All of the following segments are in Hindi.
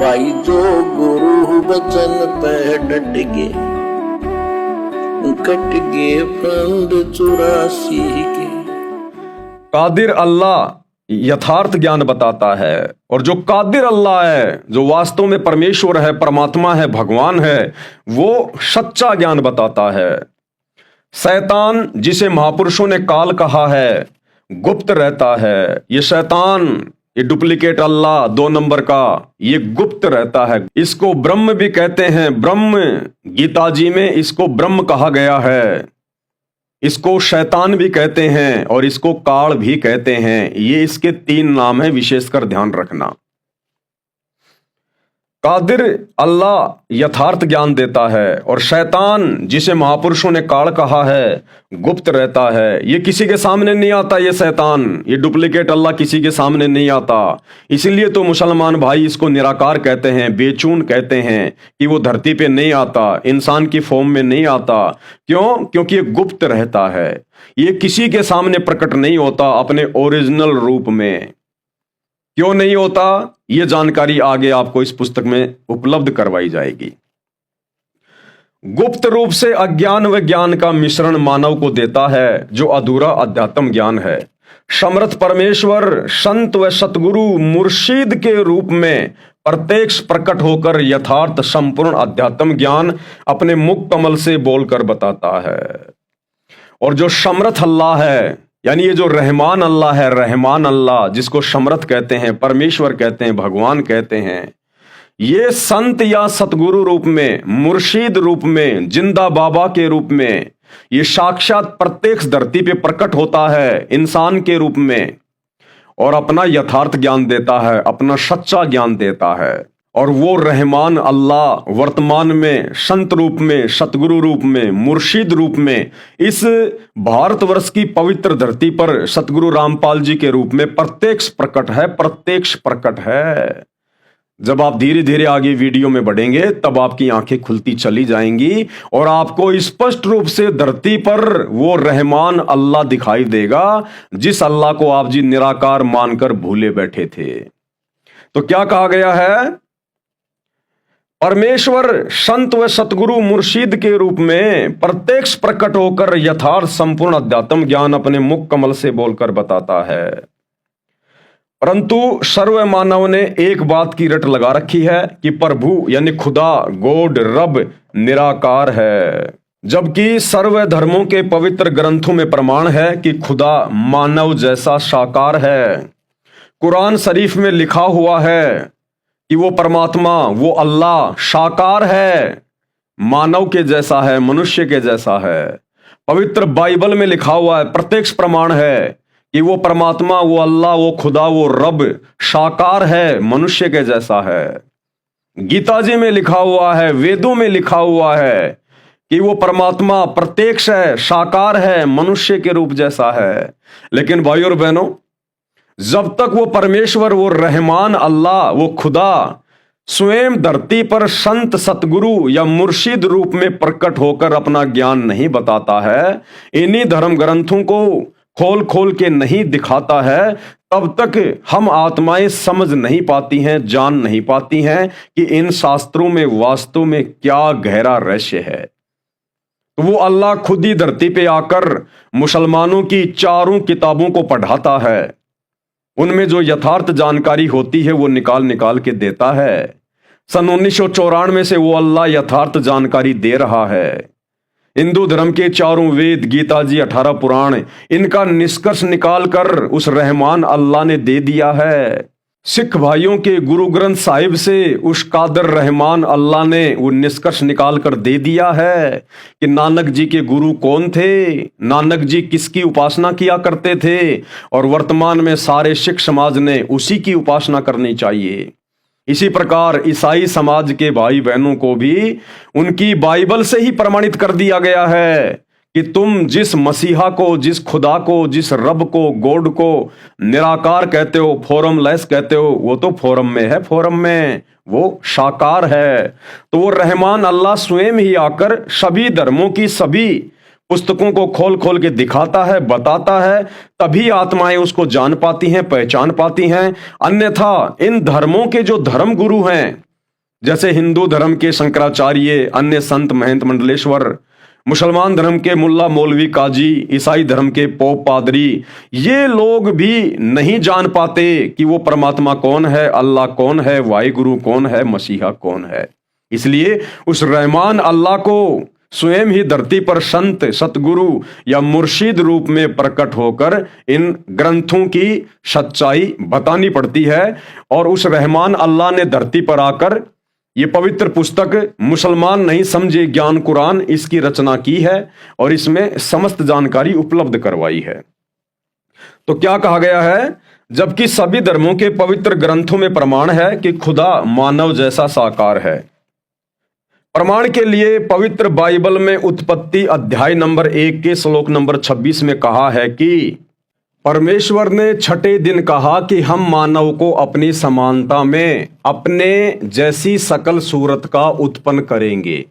भाई जो गुरु बचन पे डट गए, कट गए फंद 84 के। कादिर अल्लाह यथार्थ ज्ञान बताता है, और जो कादिर अल्लाह है, जो वास्तव में परमेश्वर है, परमात्मा है, भगवान है, वो सच्चा ज्ञान बताता है। शैतान, जिसे महापुरुषों ने काल कहा है, गुप्त रहता है। ये शैतान, ये डुप्लीकेट अल्लाह 2 नंबर का, ये गुप्त रहता है। इसको ब्रह्म भी कहते हैं। ब्रह्म, गीता जी में इसको ब्रह्म कहा गया है। इसको शैतान भी कहते हैं और इसको काल भी कहते हैं। ये इसके 3 नाम है, विशेषकर ध्यान रखना। कादिर अल्लाह यथार्थ ज्ञान देता है, और शैतान, जिसे महापुरुषों ने काल कहा है, गुप्त रहता है। ये किसी के सामने नहीं आता। ये शैतान, ये डुप्लीकेट अल्लाह किसी के सामने नहीं आता। इसीलिए तो मुसलमान भाई इसको निराकार कहते हैं, बेचून कहते हैं कि वो धरती पे नहीं आता, इंसान की फॉर्म में नहीं आता। क्यों? क्योंकि ये गुप्त रहता है। ये किसी के सामने प्रकट नहीं होता अपने ओरिजिनल रूप में। क्यों नहीं होता, यह जानकारी आगे आपको इस पुस्तक में उपलब्ध करवाई जाएगी। गुप्त रूप से अज्ञान व ज्ञान का मिश्रण मानव को देता है, जो अधूरा अध्यात्म ज्ञान है। समर्थ परमेश्वर संत व सतगुरु मुर्शिद के रूप में प्रत्यक्ष प्रकट होकर यथार्थ संपूर्ण अध्यात्म ज्ञान अपने मुख कमल से बोलकर बताता है। और जो समर्थ अल्लाह है, यानी ये जो रहमान अल्लाह है, रहमान अल्लाह, जिसको समर्थ कहते हैं, परमेश्वर कहते हैं, भगवान कहते हैं, ये संत या सतगुरु रूप में, मुर्शिद रूप में, जिंदा बाबा के रूप में, ये साक्षात प्रत्यक्ष धरती पे प्रकट होता है इंसान के रूप में, और अपना यथार्थ ज्ञान देता है, अपना सच्चा ज्ञान देता है। और वो रहमान अल्लाह वर्तमान में संत रूप में, सतगुरु रूप में, मुर्शिद रूप में इस भारतवर्ष की पवित्र धरती पर सतगुरु रामपाल जी के रूप में प्रत्यक्ष प्रकट है, प्रत्यक्ष प्रकट है। जब आप धीरे धीरे आगे वीडियो में बढ़ेंगे तब आपकी आंखें खुलती चली जाएंगी और आपको स्पष्ट रूप से धरती पर वो रहमान अल्लाह दिखाई देगा, जिस अल्लाह को आप जी निराकार मानकर भूले बैठे थे। तो क्या कहा गया है? परमेश्वर संत व सतगुरु मुर्शिद के रूप में प्रत्यक्ष प्रकट होकर यथार्थ संपूर्ण अध्यात्म ज्ञान अपने मुख कमल से बोलकर बताता है। परंतु सर्व मानव ने एक बात की रट लगा रखी है कि प्रभु यानी खुदा, गॉड, रब निराकार है, जबकि सर्व धर्मों के पवित्र ग्रंथों में प्रमाण है कि खुदा मानव जैसा साकार है। कुरान शरीफ में लिखा हुआ है कि वो परमात्मा, वो अल्लाह साकार है, मानव के जैसा है, मनुष्य के जैसा है। पवित्र बाइबल में लिखा हुआ है, प्रत्यक्ष प्रमाण है कि वो परमात्मा, वो अल्लाह, वो खुदा, वो रब साकार है, मनुष्य के जैसा है। गीता जी में लिखा हुआ है, वेदों में लिखा हुआ है कि वो परमात्मा प्रत्यक्ष है, साकार है, मनुष्य के रूप जैसा है। लेकिन भाई और बहनों, जब तक वो परमेश्वर, वो रहमान अल्लाह, वो खुदा स्वयं धरती पर संत, सतगुरु या मुर्शिद रूप में प्रकट होकर अपना ज्ञान नहीं बताता है, इन्हीं धर्म ग्रंथों को खोल खोल के नहीं दिखाता है, तब तक हम आत्माएं समझ नहीं पाती हैं, जान नहीं पाती हैं कि इन शास्त्रों में वास्तव में क्या गहरा रहस्य है। तो वो अल्लाह खुद ही धरती पे आकर मुसलमानों की 4 किताबों को पढ़ाता है। उनमें जो यथार्थ जानकारी होती है वो निकाल निकाल के देता है। सन 1994 से वो अल्लाह यथार्थ जानकारी दे रहा है। हिंदू धर्म के 4 वेद, गीता जी, 18 पुराण, इनका निष्कर्ष निकालकर उस रहमान अल्लाह ने दे दिया है। सिख भाइयों के गुरु ग्रंथ साहिब से उस कादर रहमान अल्लाह ने वो निष्कर्ष निकाल कर दे दिया है कि नानक जी के गुरु कौन थे, नानक जी किसकी उपासना किया करते थे, और वर्तमान में सारे सिख समाज ने उसी की उपासना करनी चाहिए। इसी प्रकार ईसाई समाज के भाई बहनों को भी उनकी बाइबल से ही प्रमाणित कर दिया गया है कि तुम जिस मसीहा को, जिस खुदा को, जिस रब को, गॉड को निराकार कहते हो, फॉर्मलेस कहते हो, वो तो फॉर्म में है, फॉर्म में वो साकार है। तो वो रहमान अल्लाह स्वयं ही आकर सभी धर्मों की सभी पुस्तकों को खोल खोल के दिखाता है, बताता है, तभी आत्माएं उसको जान पाती हैं, पहचान पाती हैं। अन्यथा इन धर्मों के जो धर्म गुरु हैं, जैसे हिंदू धर्म के शंकराचार्य, अन्य संत महंत मंडलेश्वर, मुसलमान धर्म के मुल्ला मौलवी काजी, ईसाई धर्म के पोप पादरी, ये लोग भी नहीं जान पाते कि वो परमात्मा कौन है, अल्लाह कौन है, वाहिगुरु कौन है, मसीहा कौन है। इसलिए उस रहमान अल्लाह को स्वयं ही धरती पर संत, सतगुरु या मुर्शिद रूप में प्रकट होकर इन ग्रंथों की सच्चाई बतानी पड़ती है। और उस रहमान अल्लाह ने धरती पर आकर ये पवित्र पुस्तक मुसलमान नहीं समझे ज्ञान कुरान, इसकी रचना की है और इसमें समस्त जानकारी उपलब्ध करवाई है। तो क्या कहा गया है? जबकि सभी धर्मों के पवित्र ग्रंथों में प्रमाण है कि खुदा मानव जैसा साकार है। प्रमाण के लिए पवित्र बाइबल में उत्पत्ति अध्याय नंबर 1 के श्लोक नंबर 26 में कहा है कि परमेश्वर ने छठे दिन कहा कि हम मानव को अपनी समानता में अपने जैसी सकल सूरत का उत्पन्न करेंगे।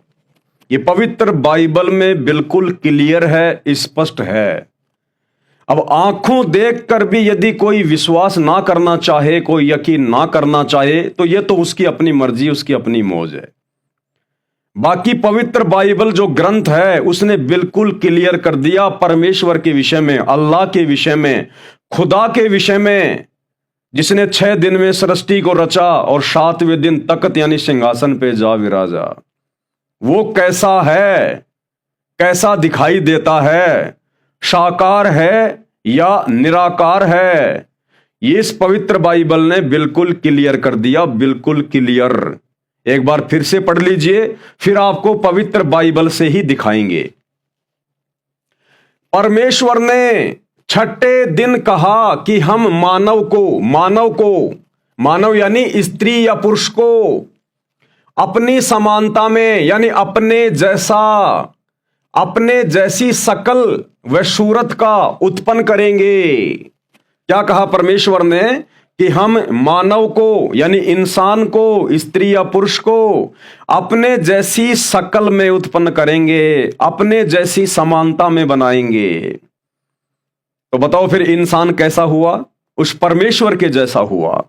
ये पवित्र बाइबल में बिल्कुल क्लियर है, स्पष्ट है। अब आंखों देखकर भी यदि कोई विश्वास ना करना चाहे, कोई यकीन ना करना चाहे, तो ये तो उसकी अपनी मर्जी, उसकी अपनी मौज है। बाकी पवित्र बाइबल जो ग्रंथ है उसने बिल्कुल क्लियर कर दिया परमेश्वर के विषय में, अल्लाह के विषय में, खुदा के विषय में, जिसने 6 दिन में सृष्टि को रचा और 7वें दिन तख्त यानी सिंहासन पे जा विराजा। वो कैसा है, कैसा दिखाई देता है, साकार है या निराकार है, ये इस पवित्र बाइबल ने बिल्कुल क्लियर कर दिया, बिल्कुल क्लियर। एक बार फिर से पढ़ लीजिए, फिर आपको पवित्र बाइबल से ही दिखाएंगे। परमेश्वर ने छठे दिन कहा कि हम मानव यानी स्त्री या पुरुष को अपनी समानता में यानी अपने जैसी शकल व सूरत का उत्पन्न करेंगे। क्या कहा परमेश्वर ने? कि हम मानव को यानी इंसान को, स्त्री या पुरुष को अपने जैसी शकल में उत्पन्न करेंगे, अपने जैसी समानता में बनाएंगे। तो बताओ फिर इंसान कैसा हुआ? उस परमेश्वर के जैसा हुआ,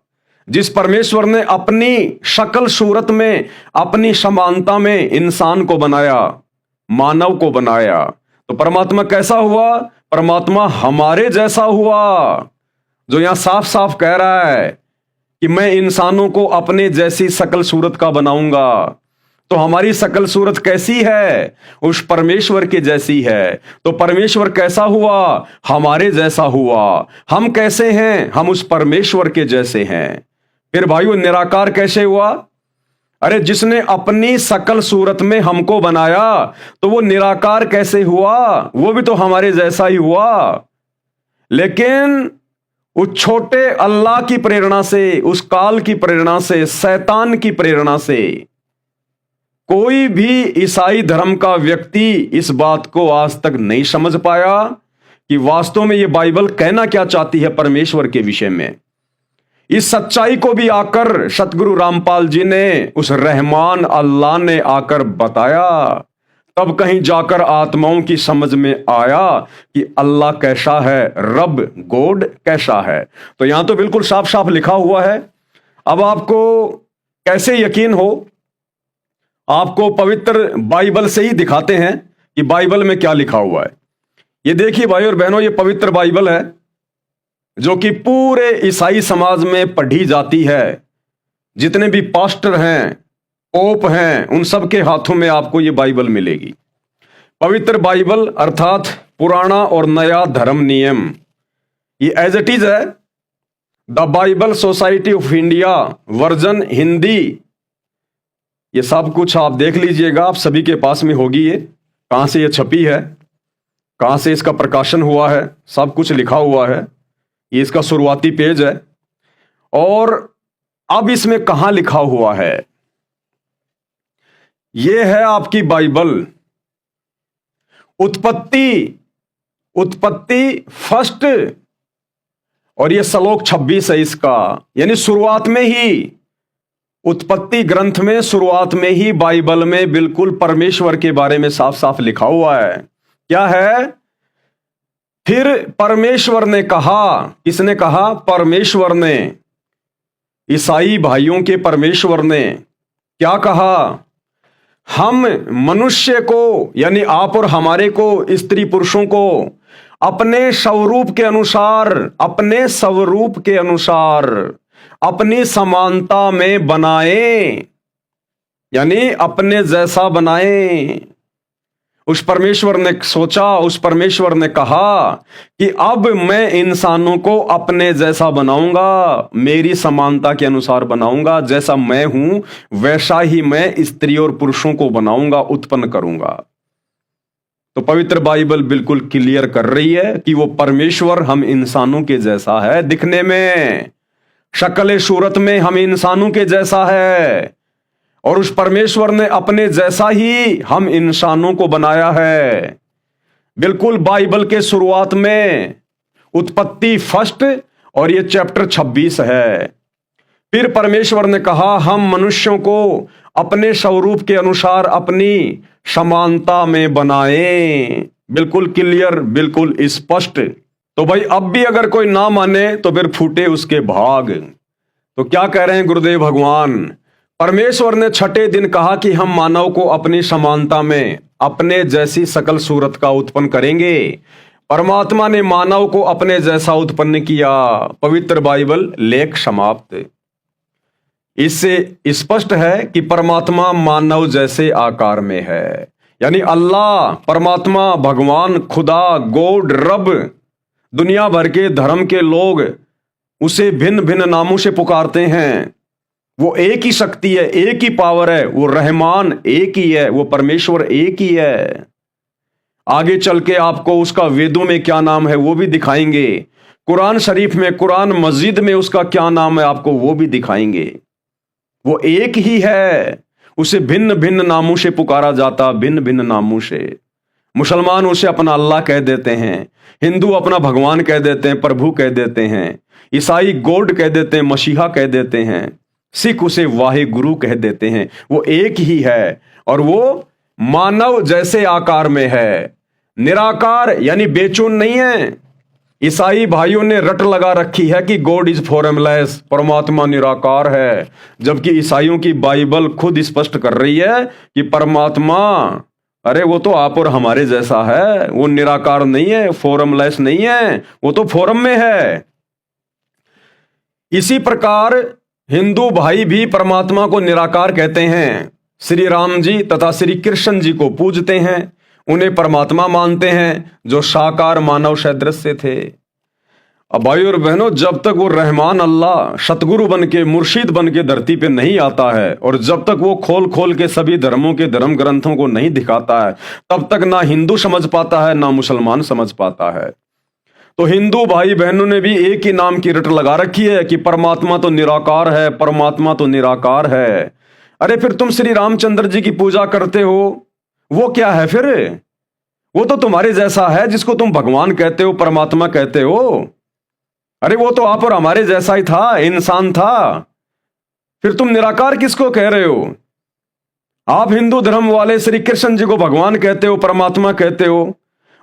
जिस परमेश्वर ने अपनी शकल सूरत में, अपनी समानता में इंसान को बनाया, मानव को बनाया। तो परमात्मा कैसा हुआ? परमात्मा हमारे जैसा हुआ, जो यहां साफ साफ कह रहा है कि मैं इंसानों को अपने जैसी शकल सूरत का बनाऊंगा। तो हमारी शकल सूरत कैसी है? उस परमेश्वर के जैसी है। तो परमेश्वर कैसा हुआ? हमारे जैसा हुआ। हम कैसे हैं? हम उस परमेश्वर के जैसे हैं। फिर भाइयों, निराकार कैसे हुआ? अरे जिसने अपनी शकल सूरत में हमको बनाया, तो वो निराकार कैसे हुआ? वो भी तो हमारे जैसा ही हुआ। लेकिन उस छोटे अल्लाह की प्रेरणा से, उस काल की प्रेरणा से, शैतान की प्रेरणा से कोई भी ईसाई धर्म का व्यक्ति इस बात को आज तक नहीं समझ पाया कि वास्तव में यह बाइबल कहना क्या चाहती है परमेश्वर के विषय में। इस सच्चाई को भी आकर सतगुरु रामपाल जी ने, उस रहमान अल्लाह ने आकर बताया। तब कहीं जाकर आत्माओं की समझ में आया कि अल्लाह कैसा है, रब गॉड कैसा है। तो यहां तो बिल्कुल साफ साफ लिखा हुआ है। अब आपको कैसे यकीन हो? आपको पवित्र बाइबल से ही दिखाते हैं कि बाइबल में क्या लिखा हुआ है। ये देखिए भाई और बहनों, ये पवित्र बाइबल है जो कि पूरे ईसाई समाज में पढ़ी जाती है। जितने भी पास्टर हैं, पोप हैं, उन सब के हाथों में आपको ये बाइबल मिलेगी। पवित्र बाइबल अर्थात पुराना और नया धर्म नियम, ये एज इट इज है। The Bible society of India version Hindi, ये सब कुछ आप देख लीजिएगा, आप सभी के पास में होगी। ये कहां से ये छपी है, कहां से इसका प्रकाशन हुआ है, सब कुछ लिखा हुआ है। ये इसका शुरुआती पेज है। और अब इसमें कहां लिखा हुआ है? ये है आपकी बाइबल, उत्पत्ति फर्स्ट, और ये श्लोक 26 है इसका। यानी शुरुआत में ही, उत्पत्ति ग्रंथ में शुरुआत में ही बाइबल में बिल्कुल परमेश्वर के बारे में साफ साफ लिखा हुआ है। क्या है? फिर परमेश्वर ने कहा। किसने कहा? परमेश्वर ने, ईसाई भाइयों के परमेश्वर ने। क्या कहा? हम मनुष्य को यानी आप और हमारे को, स्त्री पुरुषों को अपने स्वरूप के अनुसार, अपने स्वरूप के अनुसार अपनी समानता में बनाए, यानी अपने जैसा बनाए। उस परमेश्वर ने सोचा, उस परमेश्वर ने कहा कि अब मैं इंसानों को अपने जैसा बनाऊंगा, मेरी समानता के अनुसार बनाऊंगा। जैसा मैं हूं वैसा ही मैं स्त्री और पुरुषों को बनाऊंगा, उत्पन्न करूंगा। तो पवित्र बाइबल बिल्कुल क्लियर कर रही है कि वो परमेश्वर हम इंसानों के जैसा है, दिखने में, शक्ल सूरत में हम इंसानों के जैसा है। और उस परमेश्वर ने अपने जैसा ही हम इंसानों को बनाया है। बिल्कुल बाइबल के शुरुआत में उत्पत्ति फर्स्ट और ये चैप्टर 26 है। फिर परमेश्वर ने कहा हम मनुष्यों को अपने स्वरूप के अनुसार अपनी समानता में बनाएं। बिल्कुल क्लियर, बिल्कुल स्पष्ट। तो भाई अब भी अगर कोई ना माने तो फिर फूटे उसके भाग। तो क्या कह रहे हैं गुरुदेव भगवान? परमेश्वर ने छठे दिन कहा कि हम मानव को अपनी समानता में अपने जैसी सकल सूरत का उत्पन्न करेंगे। परमात्मा ने मानव को अपने जैसा उत्पन्न किया। पवित्र बाइबल लेख समाप्त। इससे स्पष्ट है कि परमात्मा मानव जैसे आकार में है, यानी अल्लाह, परमात्मा, भगवान, खुदा, गॉड, रब। दुनिया भर के धर्म के लोग उसे भिन्न भिन्न नामों से पुकारते हैं। वो एक ही शक्ति है, एक ही पावर है, वो रहमान एक ही है, वो परमेश्वर एक ही है। आगे चल के आपको उसका वेदों में क्या नाम है वो भी दिखाएंगे, कुरान शरीफ में, कुरान मस्जिद में उसका क्या नाम है आपको वो भी दिखाएंगे। वो एक ही है, उसे भिन्न भिन्न नामों से पुकारा जाता, भिन्न भिन्न नामों से। मुसलमान उसे अपना अल्लाह कह देते हैं, हिंदू अपना भगवान कह देते हैं, प्रभु कह देते हैं, ईसाई गॉड कह देते हैं, मसीहा कह देते हैं, सिख उसे वाहे गुरु कह देते हैं। वो एक ही है और वो मानव जैसे आकार में है, निराकार यानी बेचैन नहीं है। ईसाई भाइयों ने रट लगा रखी है कि गॉड इज फॉर्मलेस, परमात्मा निराकार है, जबकि ईसाइयों की बाइबल खुद स्पष्ट कर रही है कि परमात्मा, अरे वो तो आप और हमारे जैसा है, वो निराकार नहीं है, फॉर्मलेस नहीं है, वो तो फॉर्म में है। इसी प्रकार हिंदू भाई भी परमात्मा को निराकार कहते हैं। श्री राम जी तथा श्री कृष्ण जी को पूजते हैं, उन्हें परमात्मा मानते हैं जो साकार मानव सदृश थे। अब भाई और बहनों, जब तक वो रहमान अल्लाह सतगुरु बन के, मुर्शिद बन के धरती पे नहीं आता है और जब तक वो खोल खोल के सभी धर्मों के धर्म ग्रंथों को नहीं दिखाता है, तब तक ना हिंदू समझ पाता है ना मुसलमान समझ पाता है। तो हिंदू भाई बहनों ने भी एक ही नाम की रट लगा रखी है कि परमात्मा तो निराकार है, परमात्मा तो निराकार है। अरे फिर तुम श्री रामचंद्र जी की पूजा करते हो, वो क्या है फिर? वो तो तुम्हारे जैसा है जिसको तुम भगवान कहते हो, परमात्मा कहते हो। अरे वो तो आप और हमारे जैसा ही था, इंसान था। फिर तुम निराकार किसको कह रहे हो? आप हिंदू धर्म वाले श्री कृष्ण जी को भगवान कहते हो, परमात्मा कहते हो,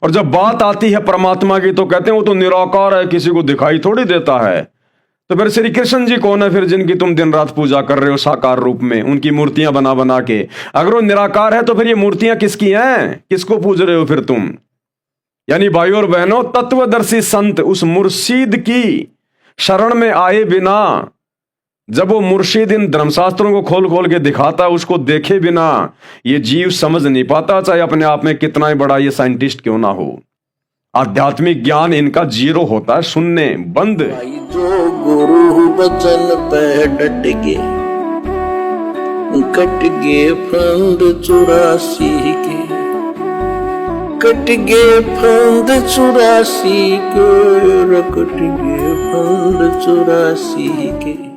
और जब बात आती है परमात्मा की तो कहते हैं वो तो निराकार है, किसी को दिखाई थोड़ी देता है। तो फिर श्री कृष्ण जी कौन है फिर जिनकी तुम दिन रात पूजा कर रहे हो साकार रूप में, उनकी मूर्तियां बना बना के? अगर वो निराकार है तो फिर ये मूर्तियां किसकी हैं? किसको पूज रहे हो फिर तुम? यानी भाइयों और बहनों, तत्वदर्शी संत उस मुर्शिद की शरण में आए बिना, जब वो मुर्शिद इन धर्मशास्त्रों को खोल खोल के दिखाता है, उसको देखे बिना ये जीव समझ नहीं पाता, चाहे अपने आप में कितना ही बड़ा ये साइंटिस्ट क्यों ना हो। आध्यात्मिक ज्ञान इनका जीरो होता है, शून्य, बंद। भाई जो गुरु बचन पे डट गए, कट गए फंद 84 के, कट गए फंद 84 के, कट गए फंद 84 के।